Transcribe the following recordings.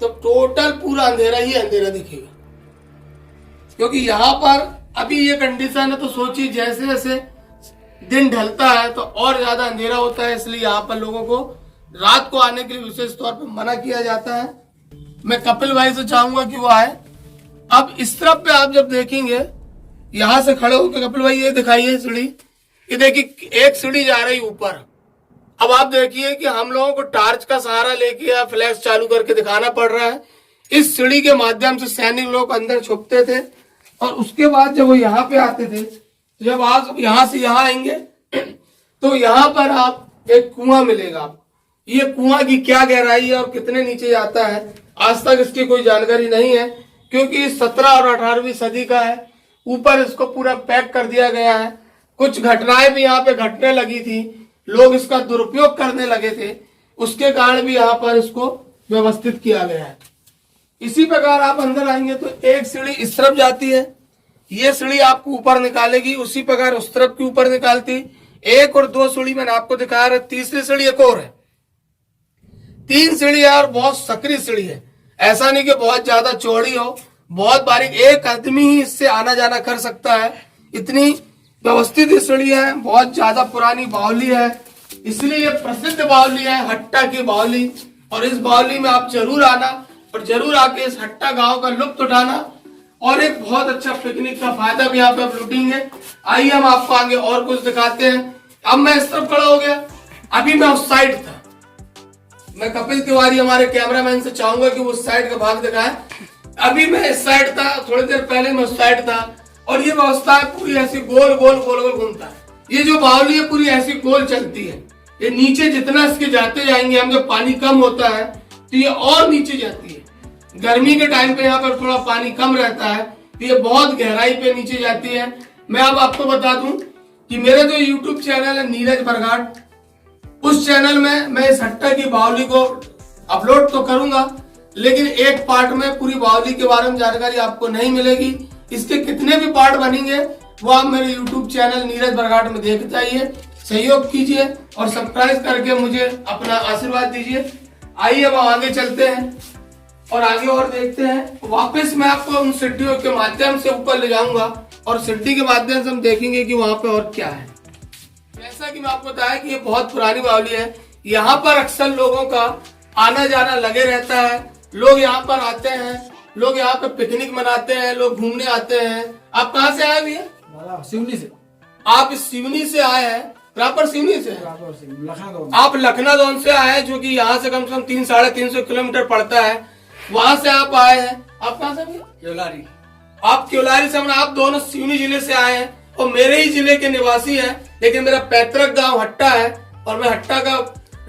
तो टोटल पूरा अंधेरा ही अंधेरा दिखेगा। क्योंकि यहाँ पर अभी ये कंडीशन है, तो सोचिए जैसे जैसे दिन ढलता है तो और ज्यादा अंधेरा होता है, इसलिए यहाँ पर लोगों को रात को आने के लिए विशेष तौर पर मना किया जाता है। मैं कपिल भाई से चाहूंगा कि वो आए। अब इस तरफ पे आप जब देखेंगे, यहां से खड़े होकर कपिल भाई ये दिखाइए सीढ़ी, ये देखिए एक सीढ़ी जा रही ऊपर। अब आप देखिए कि हम लोगों को टार्च का सहारा लेके या फ्लैश चालू करके दिखाना पड़ रहा है। इस सीढ़ी के माध्यम से सैनिक लोग अंदर छुपते थे, और उसके बाद जब वो यहाँ पे आते थे, तो जब आप यहाँ से यहाँ आएंगे तो यहाँ पर आप एक कुआं मिलेगा आपको। ये कुआं की क्या गहराई है और कितने नीचे जाता है, आज तक इसकी कोई जानकारी नहीं है, क्योंकि 17 और 18वीं सदी का है। ऊपर इसको पूरा पैक कर दिया गया है। कुछ घटनाएं भी यहाँ पे घटने लगी थी, लोग इसका दुरुपयोग करने लगे थे, उसके कारण भी यहाँ पर इसको व्यवस्थित किया गया है। इसी प्रकार आप अंदर आएंगे तो एक सीढ़ी इस तरफ जाती है, ये सीढ़ी आपको ऊपर निकालेगी, उसी प्रकार उस तरफ की ऊपर निकालती। एक और दो सीढ़ी मैंने आपको दिखाया है, तीसरी सीढ़ी एक और है। 3 सीढ़ी है और बहुत सकरी सीढ़ी है, ऐसा नहीं कि बहुत ज्यादा चौड़ी हो, बहुत बारीक, एक आदमी ही इससे आना जाना कर सकता है। इतनी व्यवस्थित सीढ़ी है, बहुत ज्यादा पुरानी बावली है, इसलिए ये प्रसिद्ध बावली है, हट्टा की बावली। और इस बावली में आप जरूर आना और जरूर आके इस हट्टा गांव का लुत्फ उठाना, और एक बहुत अच्छा पिकनिक का फायदा भी यहाँ पे आप लुटेंगे। आइए हम आपको आगे और कुछ दिखाते हैं। अब मैं इस तरफ खड़ा हो गया, अभी मैं उस साइड था। मैं कपिल तिवारी हमारे कैमरामैन से चाहूंगा कि वो उस साइड का भाग दिखाए। अभी मैं इस साइड था, थोड़ी देर पहले मैं उस साइड था, और ये व्यवस्था है पूरी ऐसी गोल गोल गोल गोल घूमता है। ये जो बावली है पूरी ऐसी गोल चलती है। ये नीचे जितना इसके जाते जाएंगे हम, जब पानी कम होता है तो ये और नीचे जाती है। गर्मी के टाइम पे यहाँ पर थोड़ा पानी कम रहता है, तो ये बहुत गहराई पे नीचे जाती है। मैं अब आपको बता दूं कि मेरा जो YouTube चैनल है नीरज बरगाट, उस चैनल में मैं इस हट्टा की बावली को अपलोड तो करूंगा, लेकिन एक पार्ट में पूरी बावली के बारे में जानकारी आपको नहीं मिलेगी। इसके कितने भी पार्ट बनेंगे वो आप मेरे YouTube चैनल नीरज बरगाट में देखते आइए, सहयोग कीजिए और सब्सक्राइब करके मुझे अपना आशीर्वाद दीजिए। आइए अब आगे चलते हैं और आगे और देखते हैं। वापस मैं आपको उन सीढ़ियों के माध्यम से ऊपर ले जाऊंगा, और सीढ़ी के माध्यम से हम देखेंगे कि वहां पे और क्या है। जैसा कि मैं आपको बताया कि ये बहुत पुरानी बावली है, यहाँ पर अक्सर लोगों का आना जाना लगे रहता है। लोग यहाँ पर आते हैं, लोग यहाँ पे पिकनिक मनाते हैं, लोग घूमने आते हैं। आप कहाँ से आए भैया? सिवनी से। आप इस सिवनी से आए हैं? प्रॉपर सिवनी से? आप लखनऊ से आए हैं, जो कि यहाँ से कम 300-350 किलोमीटर पड़ता है, वहां से आप आए हैं। आप कहाँ से भैया? केवलारी। आप केवलारी से, आप दोनों सिवनी जिले से आए हैं और मेरे ही जिले के निवासी हैं, लेकिन मेरा पैतृक गांव हट्टा है और मैं हट्टा का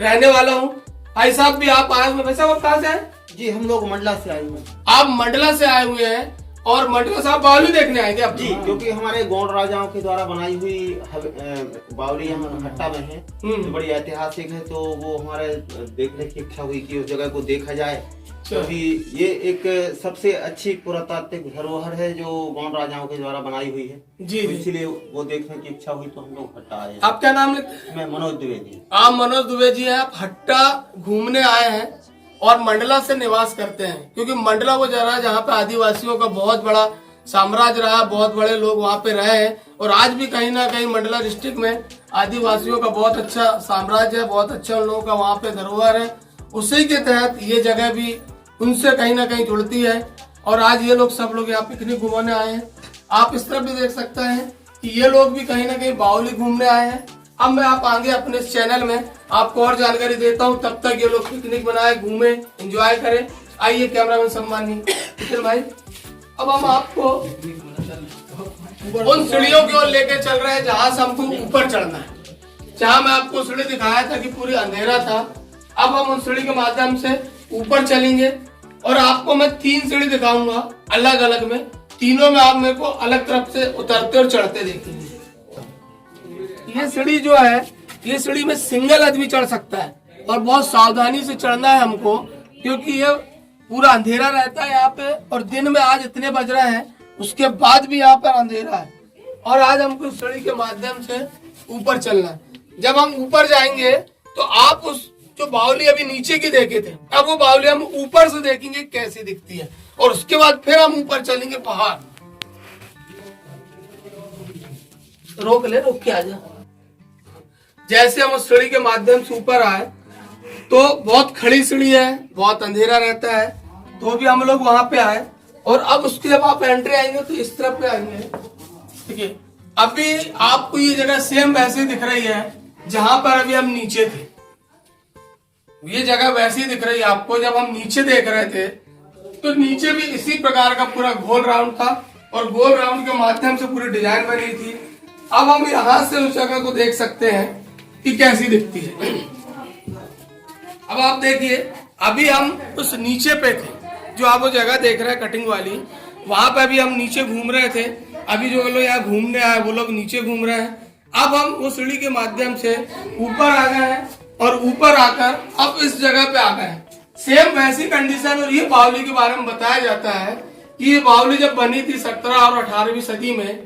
रहने वाला हूँ। भाई साहब भी आप आए हुए? भाई साहब आप कहाँ से आए? जी हम लोग मंडला से आए हुए। आप मंडला से आए हुए हैं, और मंडला साहब बावली देखने आए थे आप? जी, क्योंकि हमारे गौड़ राजाओं के द्वारा बनाई हुई बावली हम हट्टा में है, तो बड़ी ऐतिहासिक है, तो वो हमारे देखने की इच्छा हुई कि उस जगह को देखा जाए। क्योंकि ये एक सबसे अच्छी पुरातात्विक धरोहर है जो गौड़ राजाओं के द्वारा बनाई हुई है जी, तो इसीलिए वो देखने की इच्छा हुई तो हम लोग हट्टा आए। आप क्या नाम लेते हैं? मैं मनोज द्विवेदी। आप मनोज द्विवेदी हैं। आप हट्टा घूमने आए हैं और मंडला से निवास करते हैं, क्योंकि मंडला वो जगह जहाँ पे आदिवासियों का बहुत बड़ा साम्राज्य रहा, बहुत बड़े लोग वहाँ पे रहे हैं, और आज भी कहीं ना कहीं मंडला डिस्ट्रिक्ट में आदिवासियों का बहुत अच्छा साम्राज्य है, बहुत अच्छा उन लोगों का वहाँ पे धरोहर है। उसी के तहत ये जगह भी उनसे कहीं ना कहीं जुड़ती है, और आज ये लोग सब लोग यहाँ पिकनिक घूमने आए हैं। आप इस तरफ भी देख सकते हैं कि ये लोग भी कहीं ना कहीं बावली घूमने आए हैं। अब मैं आप आगे अपने इस चैनल में आपको और जानकारी देता हूँ, तब तक ये लोग पिकनिक बनाए, घूमे, एंजॉय करें। आइए कैमरामैन सम्मानी नितिन भाई, अब हम आपको उन सीढ़ियों की ओर लेके चल रहे हैं जहां से हमको ऊपर चढ़ना है। जहां मैं आपको सीढ़ी दिखाया था कि पूरी अंधेरा था, अब हम उन सीढ़ी के माध्यम से ऊपर चलेंगे, और आपको मैं 3 सीढ़ी दिखाऊंगा अलग अलग में। तीनों में आप मेरे को अलग तरफ से उतरते और चढ़ते देखेंगे। ये सीढ़ी जो है, ये सीढ़ी में सिंगल आदमी चढ़ सकता है, और बहुत सावधानी से चढ़ना है हमको, क्योंकि ये पूरा अंधेरा रहता है यहाँ पे, और दिन में आज इतने बज रहे हैं उसके बाद भी यहाँ पर अंधेरा है, और आज हमको सीढ़ी के माध्यम से ऊपर चलना है। जब हम ऊपर जाएंगे तो आप उस जो बावली अभी नीचे की देखे थे, अब वो बावली हम ऊपर से देखेंगे कैसी दिखती है, और उसके बाद फिर हम ऊपर चलेंगे पहाड़। रोक के आ जा। जैसे हम उस सीढ़ी के माध्यम से ऊपर आए तो बहुत खड़ी सीढ़ी है, बहुत अंधेरा रहता है, तो भी हम लोग वहां पे आए। और अब उसके जब आप एंट्री आएंगे तो इस तरफ पे आएंगे, ठीक है। अभी आपको ये जगह सेम वैसे दिख रही है जहां पर अभी हम नीचे थे। ये जगह वैसी दिख रही है आपको जब हम नीचे देख रहे थे, तो नीचे भी इसी प्रकार का पूरा गोल राउंड था और गोल राउंड के माध्यम से पूरी डिजाइन बनी थी। अब हम यहां से उस जगह को देख सकते हैं कि कैसी दिखती है। अब आप देखिए, अभी हम उस नीचे पे थे, जो आप वो जगह देख रहे हैं कटिंग वाली, वहां पे अभी हम नीचे घूम रहे थे। अभी जो लोग यहाँ घूमने आए वो लोग नीचे घूम रहे हैं। अब हम वो सीढ़ी के माध्यम से ऊपर आ गए हैं और ऊपर आकर अब इस जगह पे आ गए हैं। सेम वैसी कंडीशन। और ये बावली के बारे में बताया जाता है कि ये बावली जब बनी थी 17 और 18वीं सदी में,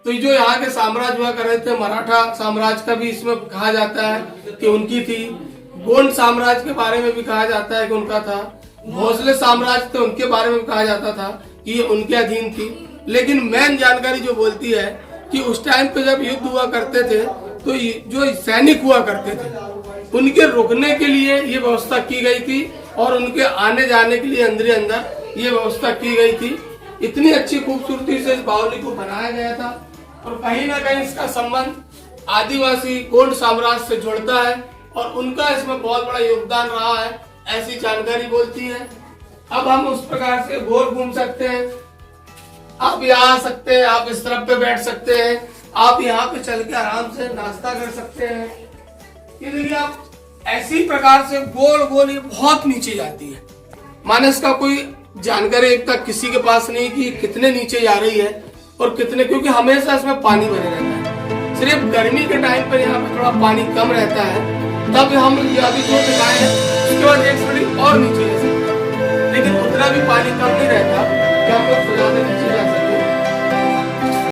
तो जो यहाँ के साम्राज्य हुआ कर रहे थे, मराठा साम्राज्य का भी इसमें कहा जाता है कि उनकी थी। गोंड साम्राज्य के बारे में भी कहा जाता है कि उनका था। भोसले साम्राज्य थे, उनके बारे में कहा जाता था कि ये उनके अधीन थी। लेकिन मेन जानकारी जो बोलती है कि उस टाइम पे जब युद्ध हुआ करते थे तो जो सैनिक हुआ करते थे उनके रुकने के लिए ये व्यवस्था की गई थी और उनके आने जाने के लिए अंदर ये व्यवस्था की गई थी। इतनी अच्छी खूबसूरती से इस बावली को बनाया गया था और कहीं ना कहीं इसका संबंध आदिवासी गोंड साम्राज्य से जुड़ता है और उनका इसमें बहुत बड़ा योगदान रहा है, ऐसी जानकारी बोलती है। अब हम उस प्रकार से गोल घूम सकते हैं। आप यहाँ आ सकते हैं, आप इस तरफ पे बैठ सकते हैं, आप यहाँ पे चल के आराम से नाश्ता कर सकते हैं। ये देखिए, आप ऐसी प्रकार से गोल गोल ये बहुत नीचे जाती है। माने इसका कोई जानकारी एक तक किसी के पास नहीं कि कितने नीचे जा रही है और कितने, क्योंकि हमेशा इसमें पानी भरे रहता है। सिर्फ गर्मी के टाइम पर यहाँ पे थोड़ा पानी कम रहता है, तब हम ये अभी जो दिखाए हैं उसके बाद एक सीढ़ी और नीचे जा सकते हैं, लेकिन उतना भी पानी कम नहीं